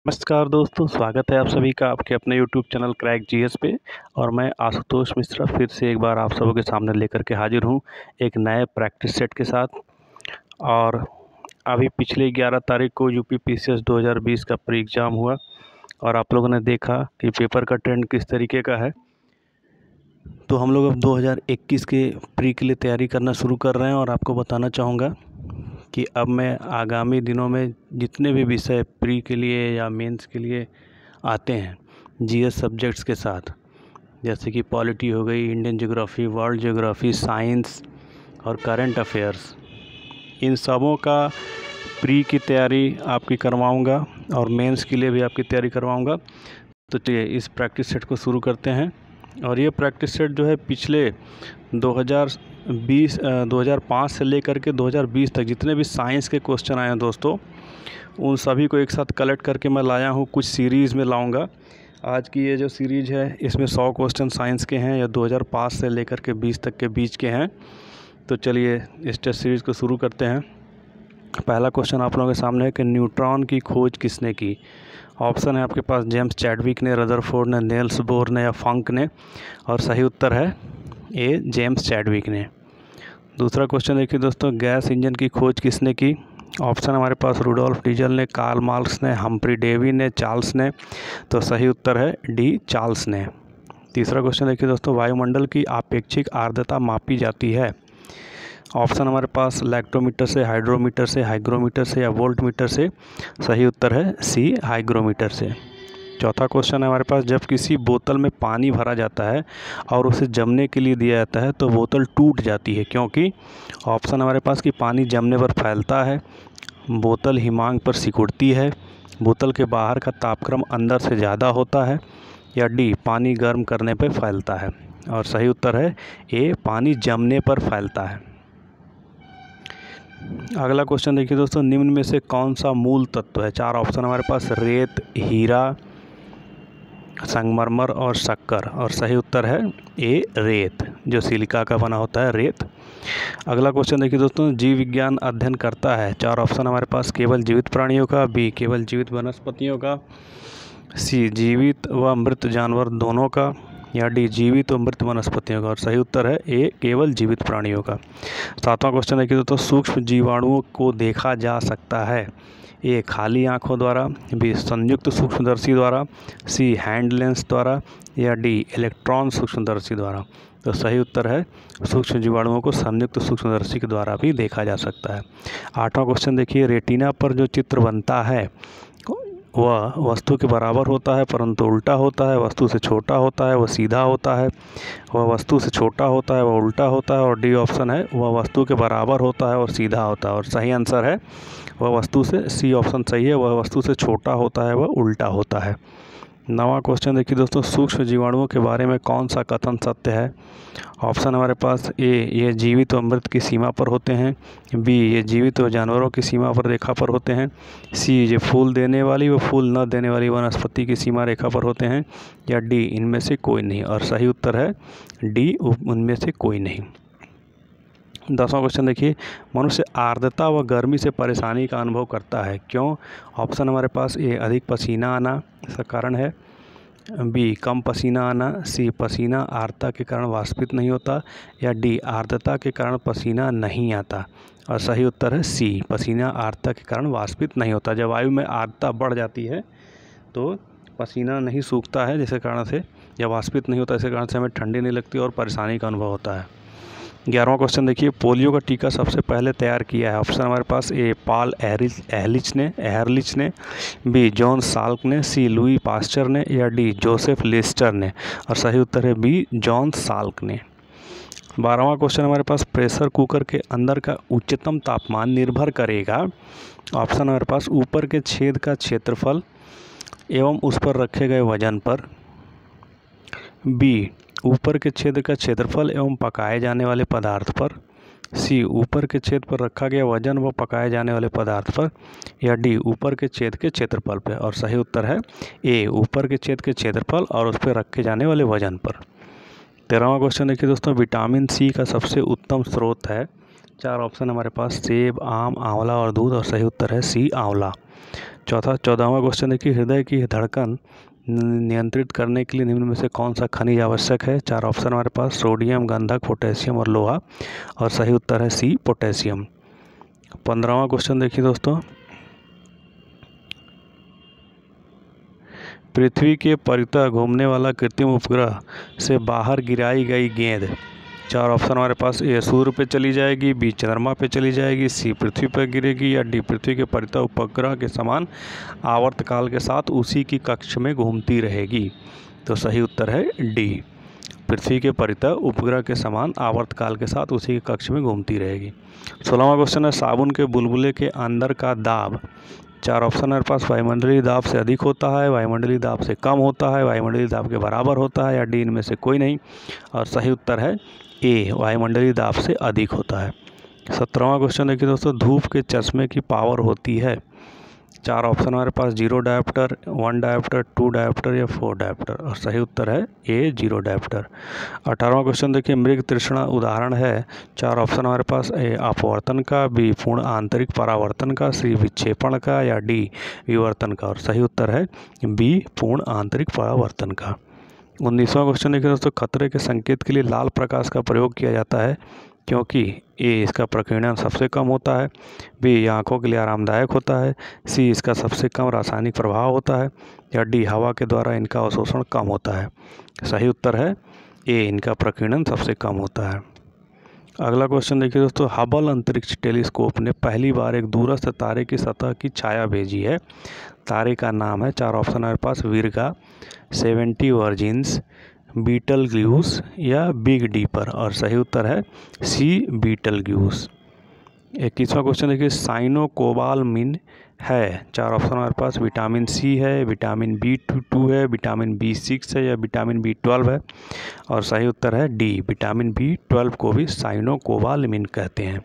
नमस्कार दोस्तों, स्वागत है आप सभी का आपके अपने यूट्यूब चैनल क्रैक जीएस पे। और मैं आशुतोष मिश्रा फिर से एक बार आप सबों के सामने लेकर के हाजिर हूँ एक नए प्रैक्टिस सेट के साथ। और अभी पिछले 11 तारीख को यूपी पीसीएस 2020 का प्री एग्ज़ाम हुआ और आप लोगों ने देखा कि पेपर का ट्रेंड किस तरीके का है। तो हम लोग अब 2021 के प्री के लिए तैयारी करना शुरू कर रहे हैं और आपको बताना चाहूँगा कि अब मैं आगामी दिनों में जितने भी विषय प्री के लिए या मेंस के लिए आते हैं जीएस सब्जेक्ट्स के साथ, जैसे कि पॉलिटी हो गई, Indian geography, world geography, science और करंट अफेयर्स, इन सबों का प्री की तैयारी आपकी करवाऊंगा और मेंस के लिए भी आपकी तैयारी करवाऊंगा। तो चलिए इस प्रैक्टिस सेट को शुरू करते हैं। और ये प्रैक्टिस सेट जो है पिछले 2005 से लेकर के 2020 तक जितने भी साइंस के क्वेश्चन आए हैं दोस्तों, उन सभी को एक साथ कलेक्ट करके मैं लाया हूँ, कुछ सीरीज़ में लाऊंगा। आज की ये जो सीरीज़ है इसमें 100 क्वेश्चन साइंस के हैं या 2005 से लेकर के 20 तक के बीच के हैं। तो चलिए इस टेस्ट सीरीज़ को शुरू करते हैं। पहला क्वेश्चन आप लोगों के सामने है कि न्यूट्रॉन की खोज किसने की। ऑप्शन है आपके पास जेम्स चैडविक ने, रदरफोर्ड ने, निल्स बोर ने या फंक ने। और सही उत्तर है ए, जेम्स चैडविक ने। दूसरा क्वेश्चन देखिए दोस्तों, गैस इंजन की खोज किसने की। ऑप्शन हमारे पास रुडोल्फ डीजल ने, कार्ल मार्क्स ने, हम्फ्री डेवी ने, चार्ल्स ने। तो सही उत्तर है डी, चार्ल्स ने। तीसरा क्वेश्चन देखिए दोस्तों, वायुमंडल की आपेक्षिक आर्द्रता मापी जाती है। ऑप्शन हमारे पास लैक्टोमीटर से, हाइड्रोमीटर से, हाइग्रोमीटर से या वोल्टमीटर से। सही उत्तर है सी, हाइग्रोमीटर से। चौथा क्वेश्चन है हमारे पास, जब किसी बोतल में पानी भरा जाता है और उसे जमने के लिए दिया जाता है तो बोतल टूट जाती है, क्योंकि ऑप्शन हमारे पास कि पानी जमने पर फैलता है, बोतल हिमांक पर सिकुड़ती है, बोतल के बाहर का तापक्रम अंदर से ज़्यादा होता है, या डी, पानी गर्म करने पर फैलता है। और सही उत्तर है ए, पानी जमने पर फैलता है। अगला क्वेश्चन देखिए दोस्तों, निम्न में से कौन सा मूल तत्व है। चार ऑप्शन हमारे पास, रेत, हीरा, संगमरमर और शक्कर। और सही उत्तर है ए, रेत, जो सिलिका का बना होता है, रेत। अगला क्वेश्चन देखिए दोस्तों, जीव विज्ञान अध्ययन करता है। चार ऑप्शन हमारे पास, केवल जीवित प्राणियों का, बी, केवल जीवित वनस्पतियों का, सी, जीवित व मृत जानवर दोनों का, या डी, जीवित व मृत वनस्पतियों का। और सही उत्तर है ए, केवल जीवित प्राणियों का। सातवां क्वेश्चन देखिए दोस्तों, सूक्ष्म जीवाणुओं को देखा जा सकता है। ए, खाली आँखों द्वारा, बी, संयुक्त सूक्ष्मदर्शी द्वारा, सी, हैंड लेंस द्वारा, या डी, इलेक्ट्रॉन सूक्ष्मदर्शी द्वारा। तो सही उत्तर है सूक्ष्म जीवाणुओं को संयुक्त सूक्ष्मदर्शी के द्वारा भी देखा जा सकता है। आठवां क्वेश्चन देखिए, रेटिना पर जो चित्र बनता है वह वस्तु के बराबर होता है परंतु उल्टा होता है, वस्तु से छोटा होता है वह सीधा होता है, वह वस्तु से छोटा होता है वह उल्टा होता है, और डी ऑप्शन है वह वस्तु के बराबर होता है और सीधा होता है। और सही आंसर है वह वस्तु से, सी ऑप्शन सही है, वह वस्तु से छोटा होता है वह उल्टा होता है। नवा क्वेश्चन देखिए दोस्तों, सूक्ष्म जीवाणुओं के बारे में कौन सा कथन सत्य है। ऑप्शन हमारे पास ए, ये जीवित व मृत की सीमा पर होते हैं, बी, ये जीवित व जानवरों की सीमा पर रेखा पर होते हैं, सी, ये फूल देने वाली व फूल न देने वाली वनस्पति की सीमा रेखा पर होते हैं, या डी, इनमें से कोई नहीं। और सही उत्तर है डी, उनमें से कोई नहीं। 10वां क्वेश्चन देखिए, मनुष्य आर्द्रता व गर्मी से परेशानी का अनुभव करता है, क्यों। ऑप्शन हमारे पास ए, अधिक पसीना आना इसका कारण है, बी, कम पसीना आना, सी, पसीना आर्द्रता के कारण वाष्पित नहीं होता, या डी, आर्द्रता के कारण पसीना नहीं आता। और सही उत्तर है सी, पसीना आर्द्रता के कारण वाष्पित नहीं होता। जब वायु में आर्द्रता बढ़ जाती है तो पसीना नहीं सूखता है, जिसके कारण से, या वाष्पित नहीं होता, इसके कारण से हमें ठंडी नहीं लगती और परेशानी का अनुभव होता है। 11वां क्वेश्चन देखिए, पोलियो का टीका सबसे पहले तैयार किया है। ऑप्शन हमारे पास ए, पॉल एहरलिच ने, बी, जॉन साल्क ने, सी, लुई पास्चर ने, या डी, जोसेफ लिस्टर ने। और सही उत्तर है बी, जॉन साल्क ने। 12वां क्वेश्चन हमारे पास, प्रेशर कुकर के अंदर का उच्चतम तापमान निर्भर करेगा। ऑप्शन हमारे पास, ऊपर के छेद का क्षेत्रफल एवं उस पर रखे गए वजन पर, बी, ऊपर के छेद का क्षेत्रफल एवं पकाए जाने वाले पदार्थ पर, सी, ऊपर के छेद पर रखा गया वजन व पकाए जाने वाले पदार्थ पर, या डी, ऊपर के छेद के क्षेत्रफल पर। और सही उत्तर है ए, ऊपर के छेद के क्षेत्रफल और उस पर रखे जाने वाले वजन पर। 13वां क्वेश्चन देखिए दोस्तों, विटामिन सी का सबसे उत्तम स्रोत है। चार ऑप्शन हमारे पास, सेब, आम, आंवला और दूध। और सही उत्तर है सी, आंवला। 14वां क्वेश्चन देखिए, हृदय की धड़कन नियंत्रित करने के लिए निम्न में से कौन सा खनिज आवश्यक है? 4 ऑप्शन हमारे पास, सोडियम, गंधक, पोटेशियम और लोहा, और सही उत्तर है सी, पोटेशियम। 15वां क्वेश्चन देखिए दोस्तों, पृथ्वी के परितः घूमने वाला कृत्रिम उपग्रह से बाहर गिराई गई गेंद, 4 ऑप्शन हमारे पास, ए सूर्य पे चली जाएगी, बी चंद्रमा पे चली जाएगी, सी पृथ्वी पर गिरेगी, या डी पृथ्वी के परितः उपग्रह के समान आवर्तकाल के साथ उसी की कक्ष में घूमती रहेगी। तो सही उत्तर है डी, पृथ्वी के परितः उपग्रह के समान आवर्तकाल के साथ उसी के कक्ष में घूमती रहेगी। 16वां क्वेश्चन है, साबुन के बुलबुले के अंदर का दाब, 4 ऑप्शन हमारे पास, वायुमंडलीय दाब से अधिक होता है, वायुमंडलीय दाब से कम होता है, वायुमंडलीय दाब के बराबर होता है, या डी इनमें से कोई नहीं, और सही उत्तर है ए, वायुमंडलीय दाब से अधिक होता है। 17वां क्वेश्चन देखिए दोस्तों, धूप के चश्मे की पावर होती है, 4 ऑप्शन हमारे पास, 0 डायोप्टर, 1 डायोप्टर, 2 डायोप्टर या 4 डायोप्टर, और सही उत्तर है ए, 0 डायोप्टर। 18वां क्वेश्चन देखिए, मृग तृष्णा उदाहरण है, 4 ऑप्शन हमारे पास, ए अपवर्तन का, बी पूर्ण आंतरिक परावर्तन का, सी विक्षेपण का, या डी विवर्तन का, और सही उत्तर है बी, पूर्ण आंतरिक परावर्तन का। 19वां क्वेश्चन देखिए दोस्तों, खतरे के संकेत के लिए लाल प्रकाश का प्रयोग किया जाता है क्योंकि ए इसका प्रकीर्णन सबसे कम होता है, बी आँखों के लिए आरामदायक होता है, सी इसका सबसे कम रासायनिक प्रभाव होता है, या डी हवा के द्वारा इनका अवशोषण कम होता है। सही उत्तर है ए, इनका प्रकीर्णन सबसे कम होता है। अगला क्वेश्चन देखिए दोस्तों, हबल अंतरिक्ष टेलीस्कोप ने पहली बार एक दूरस्थ तारे की सतह की छाया भेजी है, तारे का नाम है, 4 ऑप्शन हमारे पास, विरगा, 70 वर्जिन्स, बीटल ग्यूस या बिग डीपर, और सही उत्तर है सी, बीटल ग्यूस। 21वां क्वेश्चन देखिए, साइनोकोबालामिन है, 4 ऑप्शन हमारे पास, विटामिन सी है, विटामिन B2 है, विटामिन B6 है, या विटामिन B12 है, और सही उत्तर है डी, विटामिन B12 को भी साइनोकोबालामिन कहते हैं।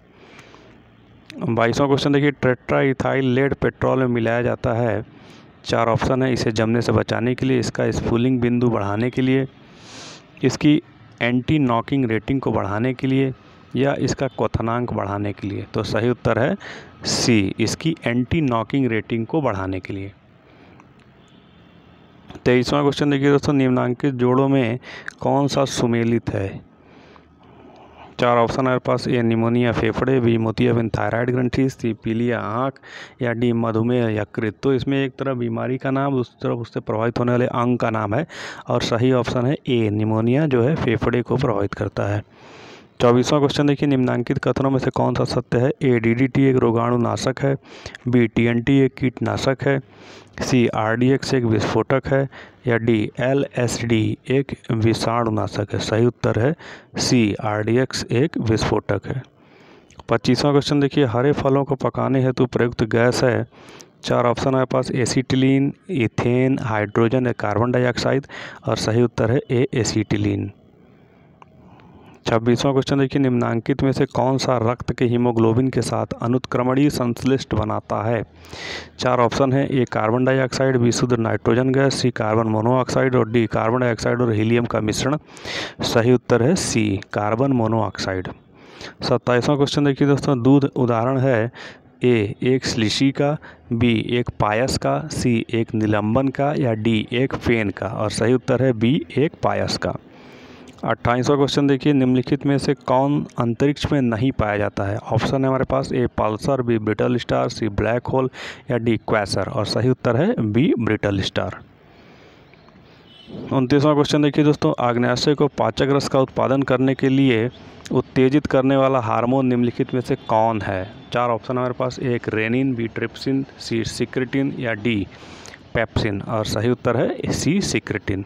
22वां क्वेश्चन देखिए, टेट्रा इथाइल लेड पेट्रोल में मिलाया जाता है, 4 ऑप्शन है, इसे जमने से बचाने के लिए, इसका स्फुलिंग बिंदु बढ़ाने के लिए, इसकी एंटी नॉकिंग रेटिंग को बढ़ाने के लिए, या इसका क्वथनांक बढ़ाने के लिए। तो सही उत्तर है सी, इसकी एंटी नॉकिंग रेटिंग को बढ़ाने के लिए। 23वां क्वेश्चन देखिए दोस्तों, निम्नांकित जोड़ों में कौन सा सुमेलित है? 4 ऑप्शन हमारे पास, ए निमोनिया फेफड़े, बी मोतियाबिंद थायराइड ग्रंथि, सी पीलिया आँख, या डी मधुमेह यकृत। तो इसमें एक तरफ बीमारी का नाम, दूसरी तरफ उससे प्रभावित होने वाले अंग का नाम है, और सही ऑप्शन है ए, निमोनिया जो है फेफड़े को प्रभावित करता है। 24वां क्वेश्चन देखिए, निम्नांकित कथनों में से कौन सा सत्य है? ए DDT एक रोगाणुनाशक है, बी TNT एक कीटनाशक है, सी RDX एक विस्फोटक है, या डी LSD एक विषाणुनाशक है। सही उत्तर है सी, RDX एक विस्फोटक है। 25वां क्वेश्चन देखिए, हरे फलों को पकाने हेतु प्रयुक्त गैस है, 4 ऑप्शन हमारे पास, एसिटिलीन, इथेन, हाइड्रोजन या कार्बन डाइऑक्साइड, और सही उत्तर है ए, एसिटिलीन। 26वां क्वेश्चन देखिए, निम्नांकित में से कौन सा रक्त के हीमोग्लोबिन के साथ अनुत्क्रमणीय संश्लिष्ट बनाता है? 4 ऑप्शन है, ए कार्बन डाइऑक्साइड, बी शुद्ध नाइट्रोजन गैस, सी कार्बन मोनोऑक्साइड, और डी कार्बन डाइऑक्साइड और हीलियम का मिश्रण। सही उत्तर है सी, कार्बन मोनोऑक्साइड। 27वां क्वेश्चन देखिए दोस्तों, दूध उदाहरण है, ए एक श्लीशी का, बी एक पायस का, सी एक निलंबन का, या डी एक फेन का, और सही उत्तर है बी, एक पायस का। 28वां क्वेश्चन देखिए, निम्नलिखित में से कौन अंतरिक्ष में नहीं पाया जाता है? ऑप्शन है हमारे पास, ए पल्सर, बी ब्रिटल स्टार, सी ब्लैक होल, या डी क्वेसर, और सही उत्तर है बी, ब्रिटल स्टार। 29वां क्वेश्चन देखिए दोस्तों, आग्नेयाशय को पाचक रस का उत्पादन करने के लिए उत्तेजित करने वाला हार्मोन निम्नलिखित में से कौन है? 4 ऑप्शन हमारे पास, एक रेनिन, बी ट्रिप्सिन, सी सिक्रेटिन, या डी पेप्सिन, और सही उत्तर है सी, सिक्रेटिन।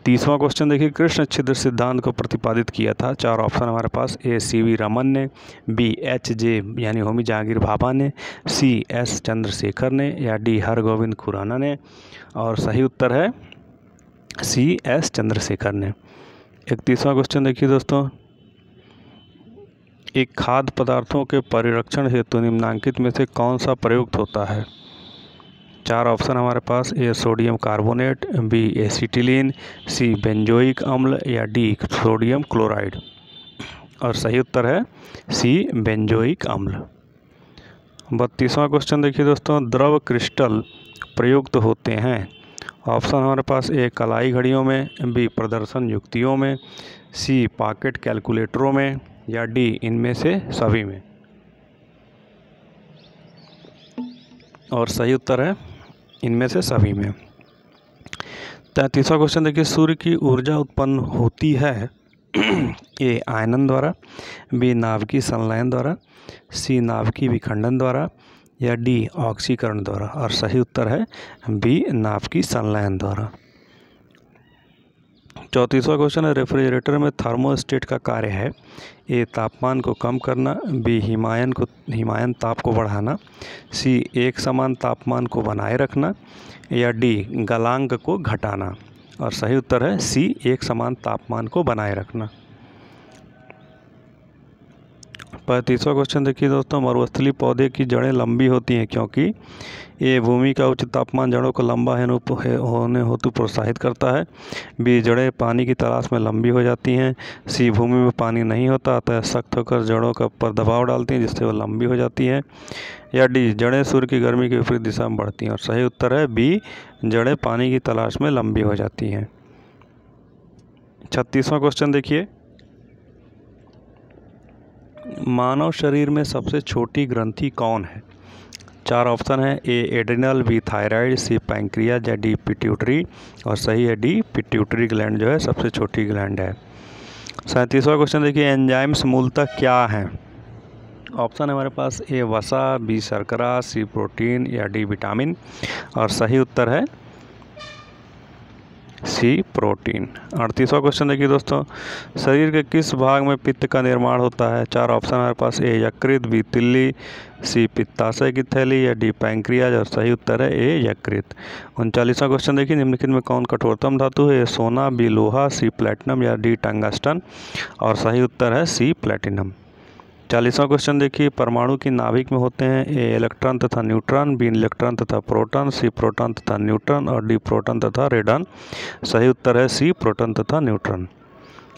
30वां क्वेश्चन देखिए, कृष्ण छिद्र सिद्धांत को प्रतिपादित किया था, 4 ऑप्शन हमारे पास, ए CV रमन ने, बी HJ यानी होमी जहांगीर भाभा ने, सी S चंद्रशेखर ने, या डी हरगोविंद खुराना ने, और सही उत्तर है सी, S चंद्रशेखर ने। 31वां क्वेश्चन देखिए दोस्तों, एक खाद्य पदार्थों के परिरक्षण हेतु निम्नांकित में से कौन सा प्रयुक्त होता है? 4 ऑप्शन हमारे पास, A sodium carbonate, B acetylene, C benzoic अम्ल, या डी सोडियम क्लोराइड, और सही उत्तर है सी, बेंजोइक अम्ल। 32वां क्वेश्चन देखिए दोस्तों, द्रव क्रिस्टल प्रयुक्त होते हैं। ऑप्शन हमारे पास ए कलाई घड़ियों में, बी प्रदर्शन युक्तियों में, सी पॉकेट कैलकुलेटरों में, या डी इनमें से सभी में। और सही उत्तर है इनमें से सभी में। 33वां क्वेश्चन देखिए, सूर्य की ऊर्जा उत्पन्न होती है ए आयनन द्वारा, बी नाभिकीय संलयन द्वारा, सी नाभिकीय विखंडन द्वारा, या डी ऑक्सीकरण द्वारा। और सही उत्तर है बी नाभिकीय संलयन द्वारा। 34वां क्वेश्चन है, रेफ्रिजरेटर में थर्मोस्टेट का कार्य है ए तापमान को कम करना, बी हिमायन ताप को बढ़ाना, सी एक समान तापमान को बनाए रखना, या डी गलांक को घटाना। और सही उत्तर है सी एक समान तापमान को बनाए रखना। 35वां क्वेश्चन देखिए दोस्तों, मरुस्थलीय पौधे की जड़ें लंबी होती हैं क्योंकि ए भूमि का उच्च तापमान जड़ों को लंबा होने हेतु प्रोत्साहित करता है, बी जड़ें पानी की तलाश में लंबी हो जाती हैं, सी भूमि में पानी नहीं होता अतः सख्त होकर जड़ों का पर दबाव डालती हैं जिससे वो लंबी हो जाती हैं, या डी जड़ें सूर्य की गर्मी के विपरीत दिशा में बढ़ती हैं। और सही उत्तर है बी जड़ें पानी की तलाश में लंबी हो जाती हैं। 36वां क्वेश्चन देखिए, मानव शरीर में सबसे छोटी ग्रंथि कौन है? 4 ऑप्शन है, ए एड्रिनल, बी थायराइड, सी पैंक्रियाज, या डी पिट्यूटरी। और सही है डी पिट्यूटरी ग्लैंड जो है सबसे छोटी ग्लैंड है। 37वां क्वेश्चन देखिए, एंजाइम्स मूलतः क्या हैं? ऑप्शन है हमारे पास ए वसा, बी शर्करा, सी प्रोटीन, या डी विटामिन। और सही उत्तर है सी प्रोटीन। 38वां क्वेश्चन देखिए दोस्तों, शरीर के किस भाग में पित्त का निर्माण होता है? 4 ऑप्शन हमारे पास, ए यकृत, बी तिल्ली, सी पित्ताशय की थैली, या डी पैंक्रियाज। और सही उत्तर है ए यकृत। 39वां क्वेश्चन देखिए, निम्नलिखित में कौन कठोरतम धातु है? ए सोना, बी लोहा, सी प्लेटिनम, या डी टंगस्टन। और सही उत्तर है सी प्लेटिनम। 40वां क्वेश्चन देखिए, परमाणु की नाभिक में होते हैं ए इलेक्ट्रॉन तथा न्यूट्रॉन, बी इलेक्ट्रॉन तथा प्रोटॉन, सी प्रोटॉन तथा न्यूट्रॉन, और डी प्रोटॉन तथा रेडॉन। सही उत्तर है सी प्रोटॉन तथा न्यूट्रॉन।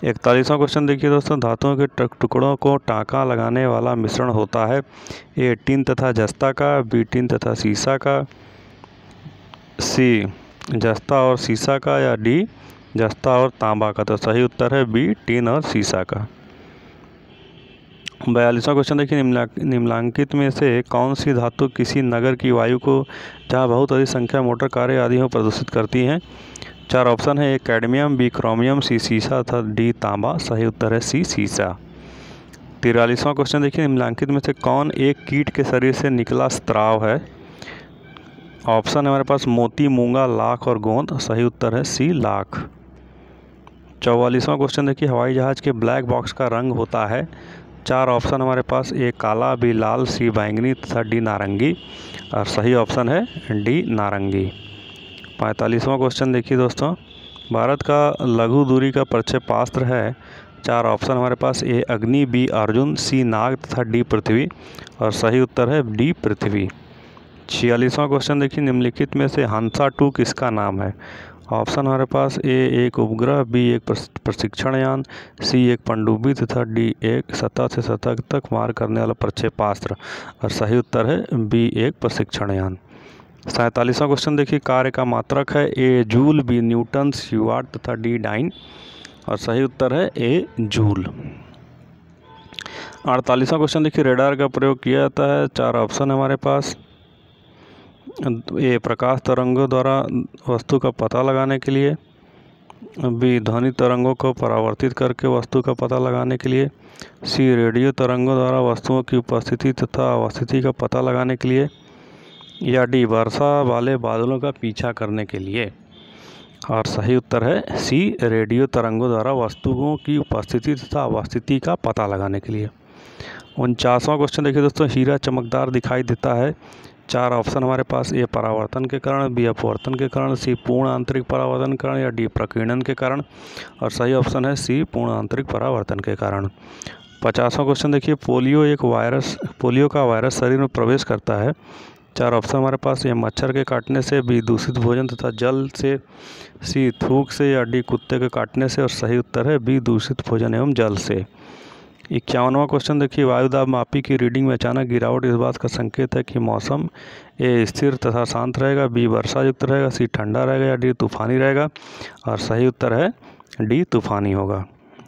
41वां क्वेश्चन देखिए दोस्तों, धातुओं के टुकड़ों को टाँका लगाने वाला मिश्रण होता है ए टिन तथा जस्ता का, बी टिन तथा सीसा का, सी जस्ता और सीसा का, या डी जस्ता और तांबा का। तो सही उत्तर है बी टिन और सीसा का। 42वां क्वेश्चन देखिए, निम्नलिखित में से कौन सी धातु किसी नगर की वायु को जहाँ बहुत अधिक संख्या मोटर कारें आदि हो प्रदूषित करती हैं? 4 ऑप्शन है, ए कैडमियम, बी क्रोमियम, सी सीसा तथा डी तांबा। सही उत्तर है सी सीसा। 43वां क्वेश्चन देखिए, निम्नलिखित में से कौन एक कीट के शरीर से निकला स्त्राव है? ऑप्शन है हमारे पास मोती, मूंगा, लाख और गोंद। सही उत्तर है सी लाख। 44वां क्वेश्चन देखिए, हवाई जहाज के ब्लैक बॉक्स का रंग होता है? 4 ऑप्शन हमारे पास, ए काला, बी लाल, सी बैंगनी तथा डी नारंगी। और सही ऑप्शन है डी नारंगी। 45वां क्वेश्चन देखिए दोस्तों, भारत का लघु दूरी का प्रक्षेपास्त्र है? 4 ऑप्शन हमारे पास, ए अग्नि, बी अर्जुन, सी नाग तथा डी पृथ्वी। और सही उत्तर है डी पृथ्वी। 46वां क्वेश्चन देखिए, निम्नलिखित में से हंसा 2 किसका नाम है? ऑप्शन हमारे पास, ए एक उपग्रह, बी एक प्रशिक्षण यान, सी एक पनडुब्बी तथा डी एक सतह से सतह तक मार करने वाला प्रक्षेपास्त्र। और सही उत्तर है बी एक प्रशिक्षण यान। 47वां क्वेश्चन देखिए, कार्य का मात्रक है? ए जूल, बी न्यूटन, सी वाट तथा डी डाइन। और सही उत्तर है ए जूल। 48वां क्वेश्चन देखिए, रेडार का प्रयोग किया जाता है? 4 ऑप्शन हमारे पास, ए प्रकाश तरंगों द्वारा वस्तु का पता लगाने के लिए, बी ध्वनि तरंगों को परावर्तित करके वस्तु का पता लगाने के लिए, सी रेडियो तरंगों द्वारा वस्तुओं की उपस्थिति तथा अवस्थिति का पता लगाने के लिए, या डी वर्षा वाले बादलों का पीछा करने के लिए। और सही उत्तर है सी रेडियो तरंगों द्वारा वस्तुओं की उपस्थिति तथा अवस्थिति का पता लगाने के लिए। 49वां क्वेश्चन देखिए दोस्तों, हीरा चमकदार दिखाई देता है? 4 ऑप्शन हमारे पास, ए परावर्तन के कारण, बी अपवर्तन के कारण, सी पूर्ण आंतरिक परावर्तन के कारण, या डी प्रकीर्णन के कारण। और सही ऑप्शन है सी पूर्ण आंतरिक परावर्तन के कारण। 50वां क्वेश्चन देखिए, पोलियो का वायरस शरीर में प्रवेश करता है? 4 ऑप्शन हमारे पास, ए मच्छर के काटने से, बी दूषित भोजन तथा जल से, सी थूक से, या डी कुत्ते के काटने से। और सही उत्तर है बी दूषित भोजन एवं जल से। 51वां क्वेश्चन देखिए, वायुदाब मापी की रीडिंग में अचानक गिरावट इस बात का संकेत है कि मौसम ए स्थिर तथा शांत रहेगा, बी वर्षा युक्त रहेगा, सी ठंडा रहेगा या डी तूफानी रहेगा। और सही उत्तर है डी तूफानी होगा।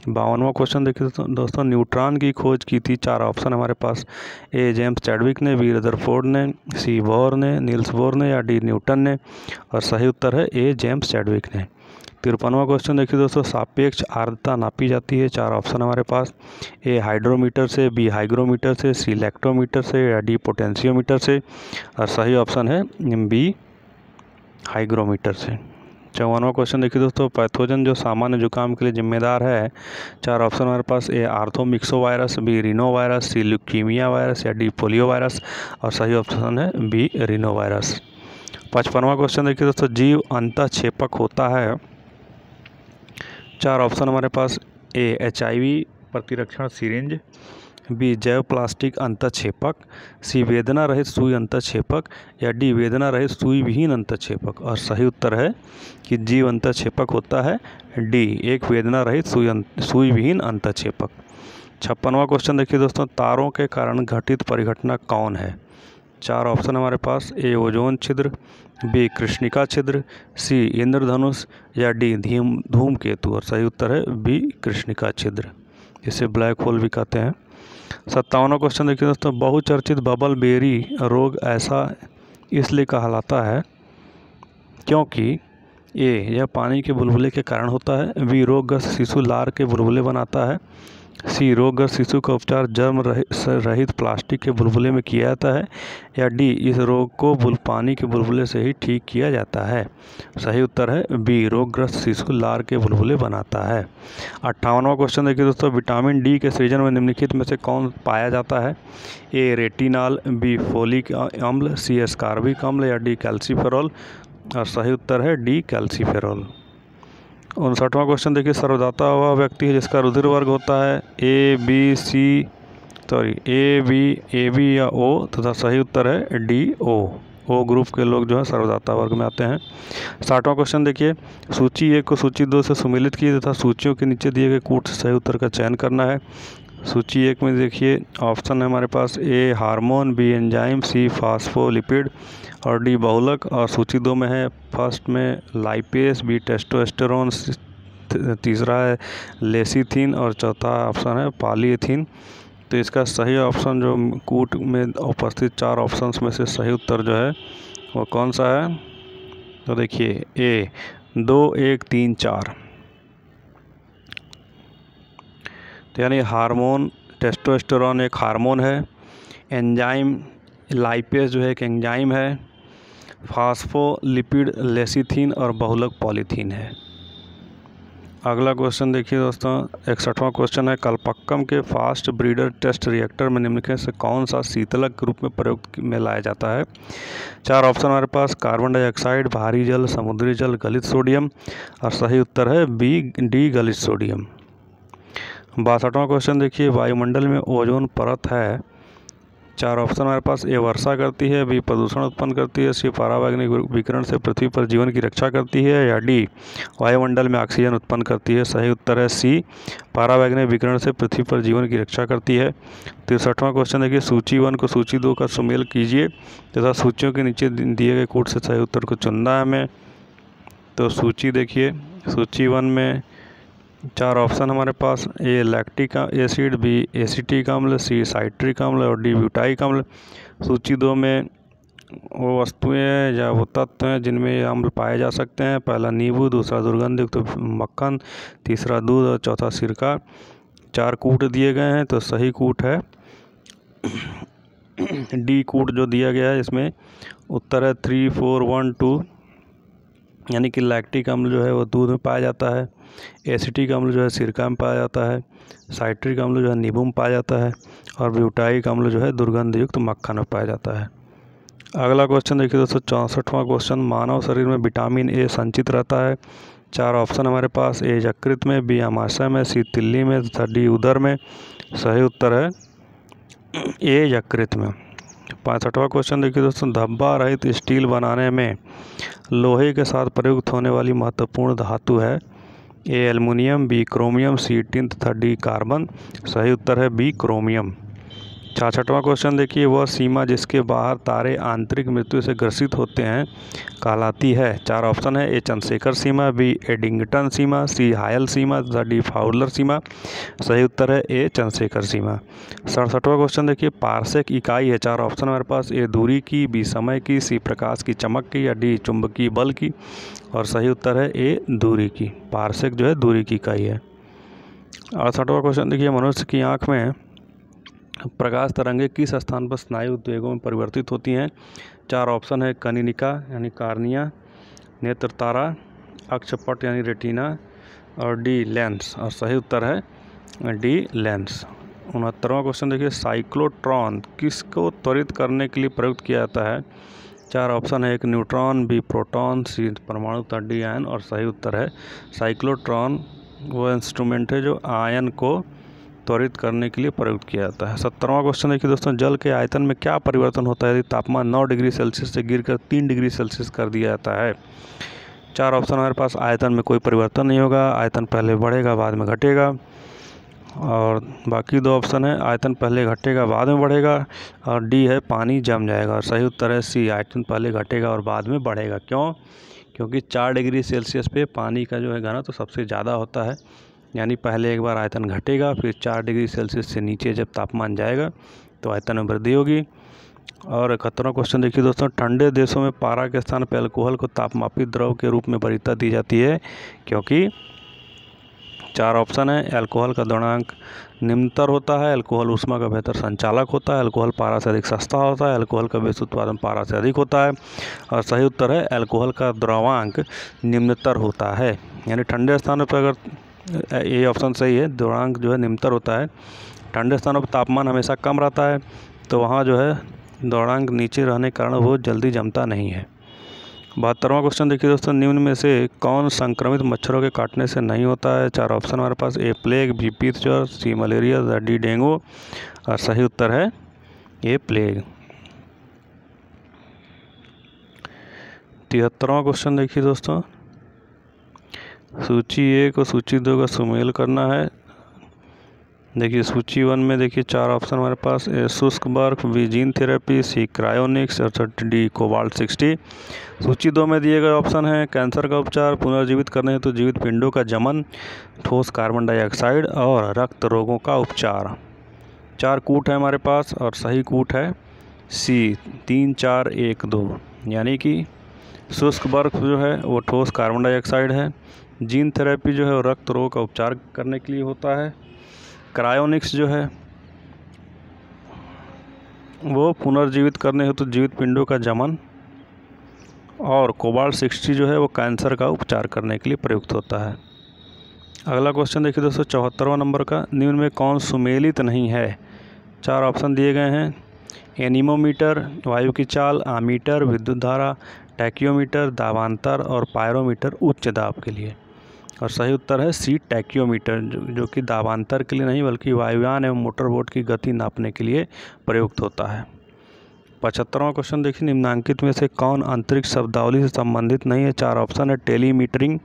52वां क्वेश्चन देखिए दोस्तों, न्यूट्रॉन की खोज की थी। 4 ऑप्शन हमारे पास, ए जेम्स चैडविक ने, बी रदरफोर्ड ने, सी बोर ने, नील्स बोर ने या डी न्यूटन ने। और सही उत्तर है ए जेम्स चैडविक ने। 53वां क्वेश्चन देखिए दोस्तों, सापेक्ष आर्द्रता नापी जाती है। 4 ऑप्शन हमारे पास, ए हाइड्रोमीटर से, बी हाइग्रोमीटर से, सी इलेक्ट्रोमीटर से या डी पोटेंशियोमीटर से। और सही ऑप्शन है बी हाइग्रोमीटर से। 54वां क्वेश्चन देखिए दोस्तों, पैथोजन जो सामान्य जुकाम के लिए जिम्मेदार है। 4 ऑप्शन हमारे पास, ए आर्थोमिक्सो वायरस, बी रिनो वायरस, सी ल्यूकीमिया वायरस या डी पोलियो वायरस। और सही ऑप्शन है बी रिनो वायरस। 55वां क्वेश्चन देखिए दोस्तों, जीव अंतःक्षेपक होता है। 4 ऑप्शन हमारे पास, ए HIV प्रतिरक्षण सिरिंज, बी जैव प्लास्टिक अंतःक्षेपक, सी वेदना रहित सुई अंतःक्षेपक या डी वेदना रहित सुई विहीन अंतःक्षेपक। और सही उत्तर है कि जीव अंतःक्षेपक होता है डी, एक वेदना रहित सुई विहीन अंतःक्षेपक। 56वां क्वेश्चन देखिए दोस्तों, तारों के कारण घटित परिघटना कौन है। 4 ऑप्शन हमारे पास, ए ओजोन छिद्र, बी कृष्णिका छिद्र, सी इंद्रधनुष या डी धूमकेतु। और सही उत्तर है बी कृष्णिका छिद्र, जिसे ब्लैक होल भी कहते हैं। 57वां क्वेश्चन देखिए दोस्तों, बहुचर्चित बबल बेरी रोग ऐसा इसलिए कहलाता है क्योंकि ए यह पानी के बुलबुले के कारण होता है, बी रोगग्रस्त शिशु लार के बुलबुले बनाता है, सी रोगग्रस्त शिशु का उपचार जर्म रहित प्लास्टिक के बुलबुले में किया जाता है या डी इस रोग को पानी के बुलबुले से ही ठीक किया जाता है। सही उत्तर है बी, रोगग्रस्त शिशु लार के बुलबुले बनाता है। 58वां क्वेश्चन देखिए दोस्तों, विटामिन डी के सृजन में निम्नलिखित में से कौन पाया जाता है। ए रेटिनॉल, बी फोलिक अम्ल, सी एस्कार्बिक अम्ल या डी कैल्सीफेरॉल। और सही उत्तर है डी कैल्सीफेरॉल। 59वां क्वेश्चन देखिए, सर्वदाता वह व्यक्ति है जिसका रुधिर वर्ग होता है ए बी या ओ तथा सही उत्तर है डी ओ ग्रुप के लोग जो है सर्वदाता वर्ग में आते हैं। 60वां क्वेश्चन देखिए, सूची 1 को सूची 2 से सुमेलित कीजिए तथा सूचियों के नीचे दिए गए कूट से सही उत्तर का चयन करना है। सूची 1 में देखिए ऑप्शन है हमारे पास, ए हार्मोन, बी एंजाइम, सी फास्फोलिपिड और डी बहुलक। और सूची 2 में है, फर्स्ट में लाइपेस, बी टेस्टोस्टेरोन, तीसरा है लेसिथिन और चौथा ऑप्शन है पॉलीएथिन। तो इसका सही ऑप्शन जो कूट में उपस्थित 4 ऑप्शंस में से सही उत्तर जो है वो कौन सा है, तो देखिए ए 2, 1, 3, 4। तो यानी हार्मोन टेस्टोस्टेरोन एक हार्मोन है, एंजाइम लाइपेस जो है एक एंजाइम है, फास्फोलिपिड लेसिथिन और बहुलक पॉलीथीन है। अगला क्वेश्चन देखिए दोस्तों, 61वां क्वेश्चन है, कल्पक्कम के फास्ट ब्रीडर टेस्ट रिएक्टर में निम्नलिखित से कौन सा शीतलक के रूप में प्रयोग में लाया जाता है। 4 ऑप्शन हमारे पास, कार्बन डाइऑक्साइड, भारी जल, समुद्री जल, गलित सोडियम। और सही उत्तर है बी डी गलित सोडियम। 62वां क्वेश्चन देखिए, वायुमंडल में ओजोन परत है। 4 ऑप्शन हमारे पास, ए वर्षा करती है, बी प्रदूषण उत्पन्न करती है, सी परावैंगनिक विकिरण से पृथ्वी पर जीवन की रक्षा करती है या डी वायुमंडल में ऑक्सीजन उत्पन्न करती है। सही उत्तर है सी, परावैंगनिक विकिरण से पृथ्वी पर जीवन की रक्षा करती है। 63वां क्वेश्चन देखिए, सूची 1 को सूची 2 का सुमेल कीजिए तथा सूचियों के नीचे दिए गए कूट से सही उत्तर को चुनना है हमें। तो सूची देखिए, सूची 1 में 4 ऑप्शन हमारे पास, A lactic acid, B acetic अम्ल, सी साइट्रिक अम्ल और डी ब्यूटाइक अम्ल। सूची 2 में वो वस्तुएं या वो तत्व हैं जिनमें ये अम्ल पाए जा सकते हैं। पहला नींबू, दूसरा दुर्गंधयुक्त मक्खन, तीसरा दूध और चौथा सिरका। 4 कूट दिए गए हैं, तो सही कूट है डी कूट जो दिया गया है, इसमें उत्तर है 3, 4, 1, 2। यानी कि लैक्टिक अम्ल जो है वो दूध में पाया जाता है, एसिटिक अम्ल जो है सिरका में पाया जाता है, साइट्रिक अम्ल जो है नींबू में पाया जाता है और ब्यूटाइक अम्ल जो है दुर्गंधयुक्त मक्खन में पाया जाता है। अगला क्वेश्चन देखिए दोस्तों, 64वां क्वेश्चन, मानव शरीर में विटामिन ए संचित रहता है। 4 ऑप्शन हमारे पास, ए यकृत में, बी आमाशय में, सी तिल्ली में तथा डी उदर में। सही उत्तर है ए यकृत में। 65वां क्वेश्चन देखिए दोस्तों, धब्बा रहित स्टील बनाने में लोहे के साथ प्रयुक्त होने वाली महत्वपूर्ण धातु है। ए एल्युमिनियम, बी क्रोमियम, सी टिन तथा डी कार्बन। सही उत्तर है बी क्रोमियम। 66वां क्वेश्चन देखिए, वह सीमा जिसके बाहर तारे आंतरिक मृत्यु से ग्रसित होते हैं कहलाती है। 4 ऑप्शन है, ए चंद्रशेखर सीमा, बी एडिंगटन सीमा, सी हायल सीमा तथा डी फाउलर सीमा। सही उत्तर है ए चंद्रशेखर सीमा। 67वां क्वेश्चन देखिए, पारसेक इकाई है। 4 ऑप्शन हमारे पास, ए दूरी की, बी समय की, सी प्रकाश की चमक की या डी चुंबकीय बल की। और सही उत्तर है ए दूरी की। पारसेक जो है दूरी की इकाई है। 68वां क्वेश्चन देखिए, मनुष्य की आँख में प्रकाश तरंगे किस स्थान पर स्नायु उद्वेगों में परिवर्तित होती हैं। 4 ऑप्शन है, कनिनिका यानी कार्निया, नेत्रतारा, अक्षपट यानी रेटिना और डी लेंस। और सही उत्तर है डी लेंस। 69वां क्वेश्चन देखिए, साइक्लोट्रॉन किसको त्वरित करने के लिए प्रयुक्त किया जाता है। 4 ऑप्शन है, एक न्यूट्रॉन, बी प्रोटॉन, सी परमाणु तथा डी आयन। और सही उत्तर है साइक्लोट्रॉन वो इंस्ट्रूमेंट है जो आयन को त्वरित करने के लिए प्रयुक्त किया जाता है। 70वां क्वेश्चन देखिए दोस्तों, जल के आयतन में क्या परिवर्तन होता है यदि तापमान 9 डिग्री सेल्सियस से गिरकर 3 डिग्री सेल्सियस कर दिया जाता है। 4 ऑप्शन हमारे पास, आयतन में कोई परिवर्तन नहीं होगा, आयतन पहले बढ़ेगा बाद में घटेगा। और बाकी 2 ऑप्शन है, आयतन पहले घटेगा बाद में बढ़ेगा। और डी है पानी जम जाएगा। और सही उत्तर है सी, आयतन पहले घटेगा और बाद में बढ़ेगा। क्यों? क्योंकि 4 डिग्री सेल्सियस पे पानी का जो है घनत्व सबसे ज़्यादा होता है, यानी पहले एक बार आयतन घटेगा, फिर 4 डिग्री सेल्सियस से नीचे जब तापमान जाएगा तो आयतन में वृद्धि होगी। और 71वां क्वेश्चन देखिए दोस्तों, ठंडे देशों में पारा के स्थान पर अल्कोहल को तापमापित द्रव के रूप में वरीयता दी जाती है क्योंकि 4 ऑप्शन है, अल्कोहल का द्रव्यंक निम्नतर होता है, अल्कोहल ऊष्मा का बेहतर संचालक होता है, अल्कोहल पारा से अधिक सस्ता होता है, अल्कोहल का बेस उत्पादन पारा से अधिक होता है। और सही उत्तर है अल्कोहल का द्रव्यांक निम्नतर होता है, यानी ठंडे स्थानों पर अगर ये ऑप्शन सही है, द्रव्यांक जो है निम्नतर होता है। ठंडे स्थानों पर तापमान हमेशा कम रहता है तो वहाँ जो है द्रव्यांक नीचे रहने के कारण वो जल्दी जमता नहीं है। 72वां क्वेश्चन देखिए दोस्तों, निम्न में से कौन संक्रमित मच्छरों के काटने से नहीं होता है। 4 ऑप्शन हमारे पास, ए प्लेग, बी पीत ज्वर, सी मलेरिया, डी डेंगू। और सही उत्तर है ए प्लेग। 73वां क्वेश्चन देखिए दोस्तों, सूची 1 और सूची 2 का सुमेल करना है। देखिए सूची 1 में देखिए 4 ऑप्शन हमारे पास, ए शुष्क बर्फ, बी जीन थेरेपी, सी क्रायोनिक्स और डी कोबाल्ट 60। सूची 2 में दिए गए ऑप्शन हैं, कैंसर का उपचार, पुनर्जीवित करने हेतु जीवित पिंडों का जमन, ठोस कार्बन डाइऑक्साइड और रक्त रोगों का उपचार। 4 कूट है हमारे पास और सही कूट है सी 3, 4, 1, 2, यानी कि शुष्क बर्फ जो है वो ठोस कार्बन डाइऑक्साइड है, जीन थेरेपी जो है वो रक्त रोग का उपचार करने के लिए होता है, क्रायोनिक्स जो है वो पुनर्जीवित करने हेतु जीवित पिंडों का जमन, और कोबाल्ट 60 जो है वो कैंसर का उपचार करने के लिए प्रयुक्त होता है। अगला क्वेश्चन देखिए दोस्तों, 74वां नंबर का, निम्न में कौन सुमेलित नहीं है। 4 ऑप्शन दिए गए हैं, एनीमोमीटर, वायु की चाल, आमीटर, विद्युत धारा, टैक्योमीटर, दाबांतर और पायरोमीटर उच्च दाब के लिए। और सही उत्तर है सी टैक्योमीटर, जो कि दाबांतर के लिए नहीं बल्कि वायुयान एवं मोटरबोट की गति नापने के लिए प्रयुक्त होता है। 75वां क्वेश्चन देखिए, निम्नांकित में से कौन अंतरिक्ष शब्दावली से संबंधित नहीं है। 4 ऑप्शन है, टेलीमीटरिंग,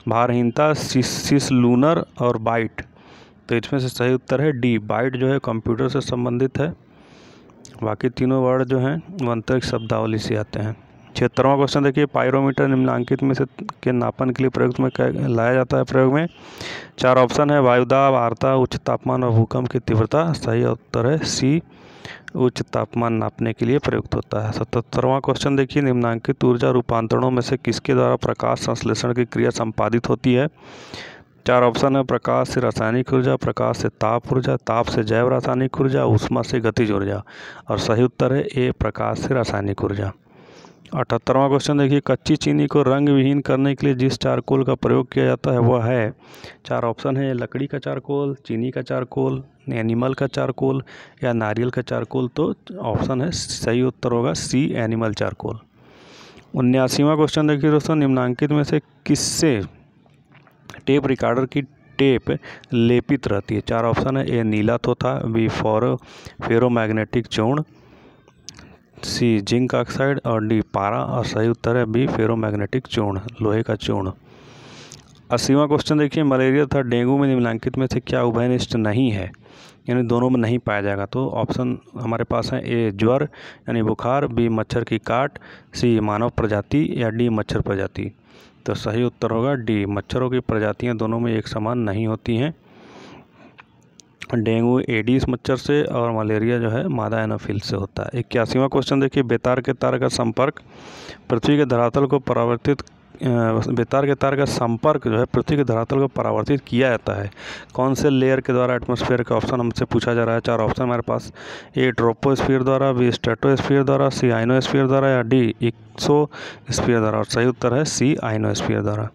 भारहीनता, सिस लूनर और बाइट। तो इसमें से सही उत्तर है डी, बाइट जो है कंप्यूटर से संबंधित है, बाकी तीनों वर्ड जो हैं वो अंतरिक्ष शब्दावली से आते हैं। 76वां क्वेश्चन देखिए, पायरोमीटर निम्नांकित में से के नापन के लिए प्रयोग में लाया जाता है। प्रयोग में 4 ऑप्शन है, वायुदाब, आर्द्रता, उच्च तापमान और भूकंप की तीव्रता। सही उत्तर है सी, उच्च तापमान नापने के लिए प्रयुक्त होता है। 77वां क्वेश्चन देखिए, निम्नांकित ऊर्जा रूपांतरणों में से किसके द्वारा प्रकाश संश्लेषण की क्रिया संपादित होती है। 4 ऑप्शन है, प्रकाश से रासायनिक ऊर्जा, प्रकाश से ताप ऊर्जा, ताप से जैव रासायनिक ऊर्जा, ऊष्मा से गतिज ऊर्जा। और सही उत्तर है ए, प्रकाश से रासायनिक ऊर्जा। 78वां क्वेश्चन देखिए, कच्ची चीनी को रंग विहीन करने के लिए जिस चारकोल का प्रयोग किया जाता है वह है। 4 ऑप्शन है, लकड़ी का चारकोल, चीनी का चारकोल, एनिमल का चारकोल या नारियल का चारकोल। तो ऑप्शन है सही उत्तर होगा सी, एनिमल चारकोल। 79वां क्वेश्चन देखिए दोस्तों, निम्नांकित में से किससे टेप रिकॉर्डर की टेप लेपित रहती है। 4 ऑप्शन है, ए नीला तोता, बी फेरोमैग्नेटिक चूर्ण, सी जिंक ऑक्साइड और डी पारा। और सही उत्तर है बी, फेरोमैग्नेटिक चूर्ण, लोहे का चूर्ण। 80वां क्वेश्चन देखिए, मलेरिया तथा डेंगू में निम्नलिखित में से क्या उभयनिष्ठ नहीं है, यानी दोनों में नहीं पाया जाएगा। तो ऑप्शन हमारे पास है ए ज्वर यानी बुखार, बी मच्छर की काट, सी मानव प्रजाति या डी मच्छर प्रजाति। तो सही उत्तर होगा डी, मच्छरों की प्रजातियां दोनों में एक समान नहीं होती हैं। डेंगू एडीज मच्छर से और मलेरिया जो है मादा एनोफिल से होता है। 81वां क्वेश्चन देखिए, बेतार के तार का संपर्क पृथ्वी के धरातल को परावर्तित बेतार के तार का संपर्क जो है पृथ्वी के धरातल को परावर्तित किया जाता है कौन से लेयर के द्वारा एटमॉस्फेयर का ऑप्शन हमसे पूछा जा रहा है। 4 ऑप्शन हमारे पास, ए ट्रोपोस्फीयर द्वारा, बी स्ट्रेटोस्फीयर द्वारा, सी आइनोस्फीयर द्वारा या डी एक्सोस्फीयर द्वारा। और सही उत्तर है सी आइनोस्फीयर द्वारा।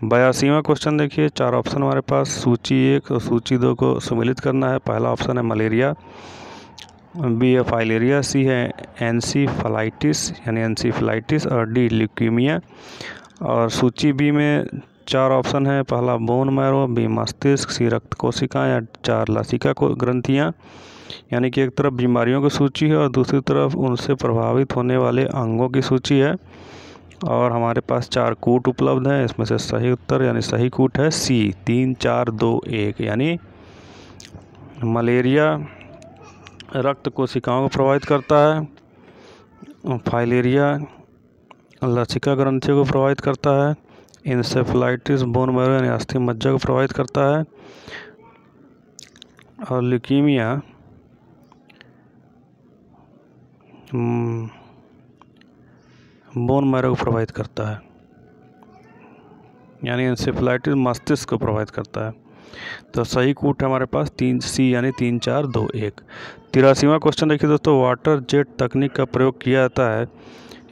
82वां क्वेश्चन देखिए, 4 ऑप्शन हमारे पास, सूची 1 और सूची 2 को सम्मिलित करना है। पहला ऑप्शन है मलेरिया, बी है फाइलेरिया, सी है एनसीफलाइटिस यानी एनसीफलाइटिस और डी ल्यूकीमिया। और सूची बी में 4 ऑप्शन है, पहला बोन मैरो, बी मस्तिष्क, सी रक्त कोशिकाएँ या 4 लसिका को ग्रंथियाँ। यानी कि एक तरफ बीमारियों की सूची है और दूसरी तरफ उनसे प्रभावित होने वाले अंगों की सूची है। और हमारे पास 4 कूट उपलब्ध हैं, इसमें से सही उत्तर यानी सही कूट है सी 3 4 2 1, यानी मलेरिया रक्त कोशिकाओं को प्रभावित करता है, फाइलेरिया लसिका ग्रंथियों को प्रभावित करता है, इंसेफेलाइटिस बोन मैरो यानी अस्थि मज्जा को प्रभावित करता है और ल्यूकीमिया बोन मैरो को प्रभावित करता है, यानी इंसेफेलाइटिस मस्तिष्क को प्रभावित करता है। तो सही कूट है हमारे पास 3 सी यानी 3 4 2 1। 83वां क्वेश्चन देखिए दोस्तों, वाटर जेट तकनीक का प्रयोग किया जाता है,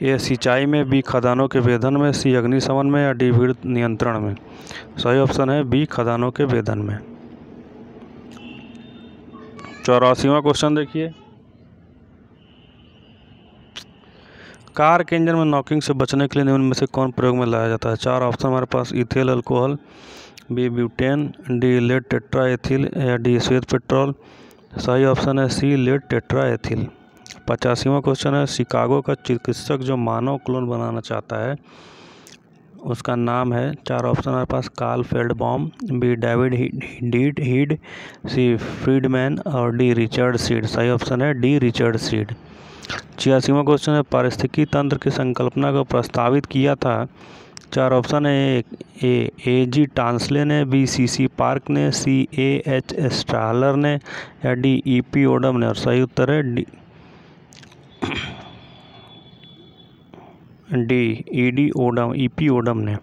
ए सिंचाई में, बी खदानों के वेधन में, सी अग्निशमन में या डी भीड़ नियंत्रण में। सही ऑप्शन है बी खदानों के वेधन में। 84वां क्वेश्चन देखिए, कार के इंजन में नॉकिंग से बचने के लिए निम्न में से कौन प्रयोग में लाया जाता है। 4 ऑप्शन हमारे पास, ethyl alcohol, B butane, D lead tetra ethyl या डी श्वेत पेट्रोल। सही ऑप्शन है सी लेड टेट्रा एथिल। 85वां क्वेश्चन है, शिकागो का चिकित्सक जो मानव क्लोन बनाना चाहता है उसका नाम है। 4 ऑप्शन हमारे पास, कार्ल फेल्डबाउम, बी डेविड हीड, सी फ्रीडमैन और डी रिचर्ड सीड। सही ऑप्शन है डी रिचर्ड सीड। 86वां क्वेश्चन है, पारिस्थितिकी तंत्र की संकल्पना को प्रस्तावित किया था। 4 ऑप्शन है, ए जी टांसले ने, बी सी सी पार्क ने, सी ए एच स्टालर ने या डी ई पी ओडम ने। और सही उत्तर है D E D Odum, E P Odum ने।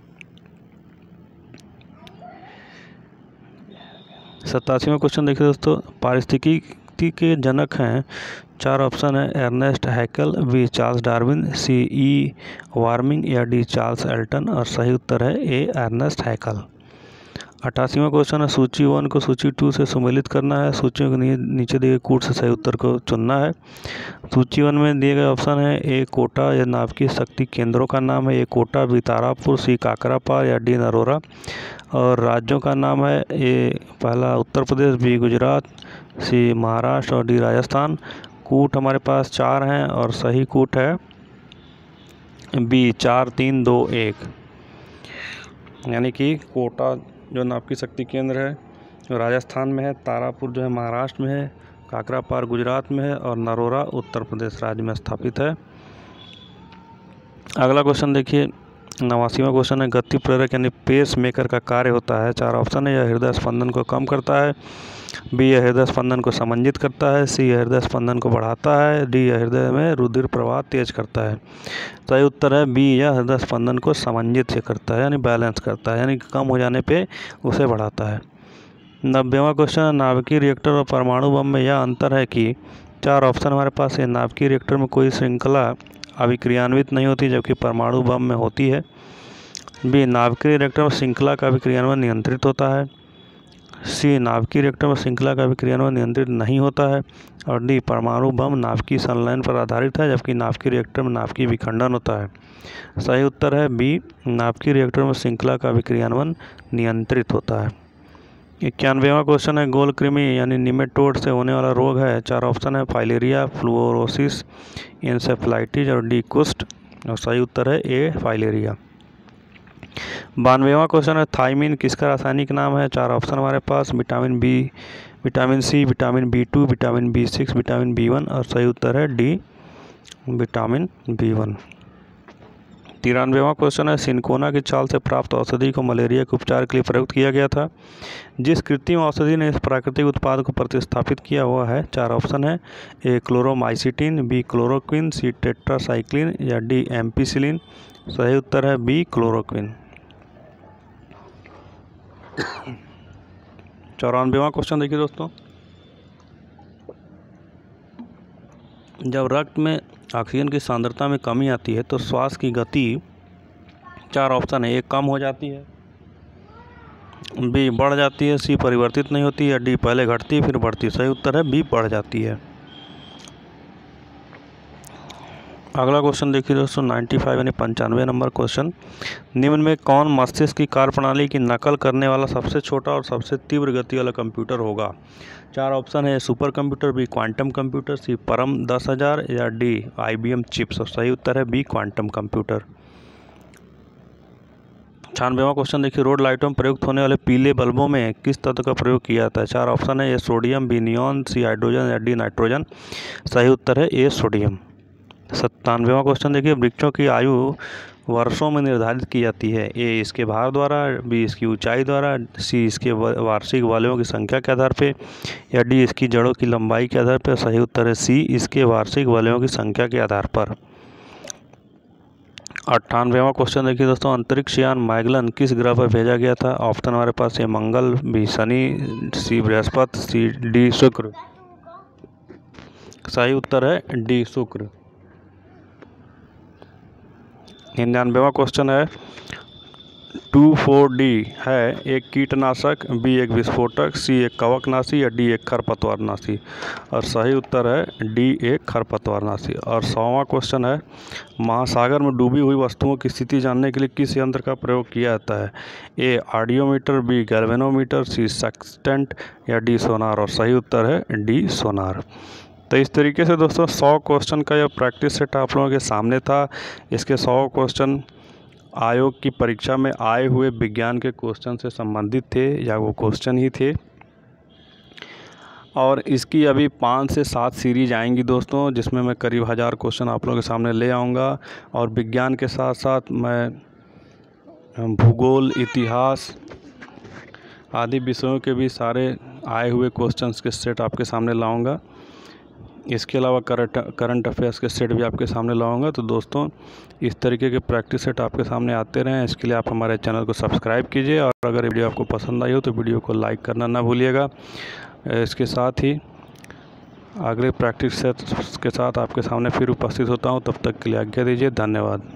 87वां क्वेश्चन देखिए दोस्तों, पारिस्थितिकी के जनक हैं। 4 ऑप्शन है, Ernest Haeckel, B Charles Darwin, C E Warming या डी चार्ल्स एल्टन। और सही उत्तर है ए अर्नेस्ट हैकेल। 88वां क्वेश्चन है, सूची 1 को सूची 2 से सम्मिलित करना है, सूचियों के नीचे दिए गए कूट से सही उत्तर को चुनना है। सूची 1 में दिए गए ऑप्शन है, ए कोटा या नाभिकीय शक्ति केंद्रों का नाम है, ए कोटा, बी तारापुर, सी काकरापार या डी नरोरा। और राज्यों का नाम है, ए पहला उत्तर प्रदेश, बी गुजरात, सी महाराष्ट्र और डी राजस्थान। कूट हमारे पास 4 हैं और सही कूट है बी 4 3 2 1, यानी कि कोटा जो नाभिकीय शक्ति केंद्र है राजस्थान में है, तारापुर जो है महाराष्ट्र में है, काकरापार गुजरात में है और नरोरा उत्तर प्रदेश राज्य में स्थापित है। अगला क्वेश्चन देखिए, 89वां क्वेश्चन है, गति प्रेरक यानी पेस मेकर का कार्य होता है। 4 ऑप्शन है, यह हृदय स्पंदन को कम करता है, बी यह हृदय स्पंदन को समंजित करता है, सी यह हृदय स्पंदन को बढ़ाता है, डी यह हृदय में रुधिर प्रवाह तेज करता है। सही उत्तर है बी, यह हृदय स्पंदन को समंजित से करता है यानी बैलेंस करता है, यानी कम हो जाने पे उसे बढ़ाता है। 90वां क्वेश्चन, नाभिकीय रिएक्टर और परमाणु बम में यह अंतर है कि 4 ऑप्शन हमारे पास है, नाभिकीय रिएक्टर में कोई श्रृंखला अभिक्रियान्वित नहीं होती जबकि परमाणु बम में होती है, बी नाभिकीय रिएक्टर में श्रृंखला का अभिक्रियान्वयन नियंत्रित होता है, सी नाभिकीय रिएक्टर में श्रृंखला का अभिक्रियान्वयन नियंत्रित नहीं होता है और डी परमाणु बम नाभिकीय संलयन पर आधारित है जबकि नाभिकीय रिएक्टर में नाभिकीय विखंडन होता है। सही उत्तर है बी, नाभिकीय रिएक्टर में श्रृंखला का अभिक्रियान्वयन नियंत्रित होता है। 91वां क्वेश्चन है, गोल कृमि यानी निमेटोड से होने वाला रोग है। 4 ऑप्शन है, फाइलेरिया, फ्लूरोसिस, इंसेफेलाइटिस और डी कुष्ठ। और सही उत्तर है ए फाइलेरिया। 92वां क्वेश्चन है थायमिन किसका रासायनिक नाम है। 4 ऑप्शन हमारे पास, vitamin B, vitamin C, vitamin B2, vitamin B6, vitamin B1 और सही उत्तर है डी, विटामिन B1। 93वां क्वेश्चन है सिनकोना की छाल से प्राप्त औषधि को मलेरिया के उपचार के लिए प्रयुक्त किया गया था। जिस कृत्रिम औषधि ने इस प्राकृतिक उत्पाद को प्रतिस्थापित किया हुआ है। 4 ऑप्शन है, ए क्लोरोमाइसिटिन, बी क्लोरोक्विन, सी टेट्रासाइक्लिन या डी एम्पिसिलिन। सही उत्तर है बी क्लोरोक्विन। 94वां क्वेश्चन देखिए दोस्तों, जब रक्त में ऑक्सीजन की सांद्रता में कमी आती है तो श्वास की गति, 4 ऑप्शन है, ए कम हो जाती है, बी बढ़ जाती है, सी परिवर्तित नहीं होती है, डी पहले घटती फिर बढ़ती। सही उत्तर है बी बढ़ जाती है। अगला क्वेश्चन देखिए दोस्तों 95 यानी 95 नंबर क्वेश्चन, निम्न में कौन मस्तिष्क की कार्यप्रणाली की नकल करने वाला सबसे छोटा और सबसे तीव्र गति वाला कंप्यूटर होगा। 4 ऑप्शन है, super computer, B quantum computer, C Param 10,000 या डी IBM चिप्स। सही उत्तर है बी क्वांटम कंप्यूटर। 96वां क्वेश्चन देखिए, रोड लाइटों में प्रयुक्त होने वाले पीले बल्बों में किस तत्व का प्रयोग किया जाता है। 4 ऑप्शन है, A sodium, B neon, C hydrogen या डी नाइट्रोजन। सही उत्तर है ए सोडियम। 97वां क्वेश्चन देखिए, वृक्षों की आयु वर्षों में निर्धारित की जाती है। ए इसके भार द्वारा, बी इसकी ऊंचाई द्वारा, सी इसके वार्षिक बालों की संख्या के आधार पे या डी इसकी जड़ों की लंबाई के आधार पर। सही उत्तर है सी इसके वार्षिक बालों की संख्या के आधार पर। 98वां क्वेश्चन देखिए दोस्तों, अंतरिक्ष यान मैगलन किस ग्रह पर भेजा गया था। ऑप्शन हमारे पास है, मंगल, बी शनि, सी बृहस्पति, सी डी शुक्र। सही उत्तर है डी शुक्र। 99वां क्वेश्चन है, 2,4-D है एक कीटनाशक, बी एक विस्फोटक, सी एक कवकनाशी या डी एक खरपतवारनाशी। और सही उत्तर है डी एक खरपतवारनाशी। और 100वां क्वेश्चन है, महासागर में डूबी हुई वस्तुओं की स्थिति जानने के लिए किस यंत्र का प्रयोग किया जाता है। ए ऑडियोमीटर, बी गैल्वेनोमीटर, सी सेक्सटेंट या डी सोनार। और सही उत्तर है डी सोनार। तो इस तरीके से दोस्तों 100 क्वेश्चन का यह प्रैक्टिस सेट आप लोगों के सामने था। इसके 100 क्वेश्चन आयोग की परीक्षा में आए हुए विज्ञान के क्वेश्चन से संबंधित थे या वो क्वेश्चन ही थे। और इसकी अभी 5 से 7 सीरीज आएंगी दोस्तों, जिसमें मैं करीब 1000 क्वेश्चन आप लोगों के सामने ले आऊँगा। और विज्ञान के साथ साथ मैं भूगोल, इतिहास आदि विषयों के भी सारे आए हुए क्वेश्चंस के सेट आपके सामने लाऊंगा। इसके अलावा करंट अफेयर्स के सेट भी आपके सामने लाऊंगा। तो दोस्तों इस तरीके के प्रैक्टिस सेट आपके सामने आते रहें, इसके लिए आप हमारे चैनल को सब्सक्राइब कीजिए। और अगर वीडियो आपको पसंद आई हो तो वीडियो को लाइक करना ना भूलिएगा। इसके साथ ही अगले प्रैक्टिस सेट के साथ आपके सामने फिर उपस्थित होता हूं। तब तक के लिए आज्ञा दीजिए। धन्यवाद।